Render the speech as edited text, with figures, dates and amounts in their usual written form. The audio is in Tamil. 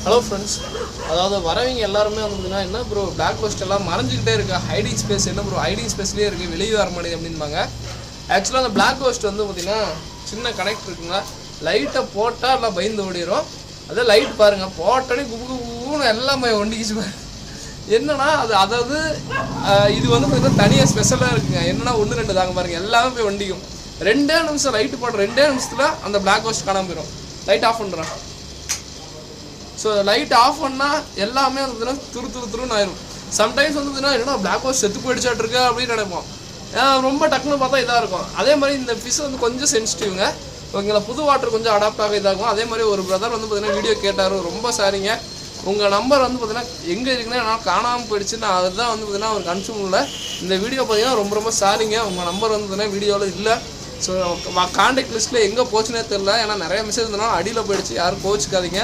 ஹலோ ஃப்ரெண்ட்ஸ், அதாவது வரவங்க எல்லாருமே வந்து பார்த்தீங்கன்னா என்ன ப்ரோ பிளாக் கோஸ்ட் எல்லாம் மறைஞ்சிக்கிட்டே இருக்குது, ஹைடிங் ஸ்பேஸ் என்ன ப்ரோ ஹைடிங் ஸ்பேஸ்லேயே இருக்குது, வெளியே வர மாட்டேங்குது அப்படின்பாங்க. ஆக்சுவலாக அந்த பிளாக் கோஸ்ட் வந்து பார்த்திங்கன்னா சின்ன கனெக்ட் இருக்குங்க. லைட்டை போட்டால் எல்லாம் பயந்து ஓடிடும். அதே லைட் பாருங்கள், போட்டோடனே குபுன்னு எல்லாமே ஒண்டிக்கிச்சு. என்னன்னா அதாவது இது வந்து பார்த்தீங்கன்னா தனியாக ஸ்பெஷலாக இருக்குங்க. என்னன்னா 1-2 தாங்க பாருங்கள், எல்லாமே போய் ஒண்டிக்கும். 2 நிமிஷம் லைட்டு போடுற 2 நிமிஷத்தில் அந்த பிளாக் கோஸ்ட் காணாமல் போயிடும். லைட் ஆஃப் பண்ணுறேன். ஸோ லைட் ஆஃப் பண்ணால் எல்லாமே வந்து பார்த்தீங்கன்னா துருன்னு ஆயிரும். சம்டைம்ஸ் வந்து பார்த்தீங்கன்னா என்னன்னா பிளாக் ஹோஸ் செத்து போயிடுச்சாட்டு இருக்கு அப்படின்னு நினைப்போம். ரொம்ப டக்குன்னு பார்த்தா இதாக இருக்கும். அதே மாதிரி இந்த ஃபிஷ் வந்து கொஞ்சம் சென்சிட்டிவ்ங்க. ஓகேங்களா, புது வாட்டர் கொஞ்சம் அடாப்ட் ஆக இதாகும். அதே மாதிரி ஒரு பிரதர் வந்து பார்த்தீங்கன்னா வீடியோ கேட்டார், ரொம்ப சாரிங்க உங்கள் நம்பர் வந்து பார்த்தீங்கன்னா எங்கே இருக்குன்னா என்னால் காணாமல் போயிடுச்சு. நான் அதுதான் வந்து பார்த்தீங்கன்னா அவர் கன்ஃபார்ம் இல்லை. இந்த வீடியோ பார்த்தீங்கன்னா ரொம்ப சாரிங்க, உங்கள் நம்பர் வந்து பார்த்தீங்கன்னா வீடியோவில் இல்லை. ஸோ கான்டாக்ட் லிஸ்ட்டில் எங்கே போச்சுன்னே தெரில. ஏன்னா நிறைய மெசேஜ் இருந்தனால அடியில் போயிடுச்சு, யாரும் கோச்சிக்காதீங்க.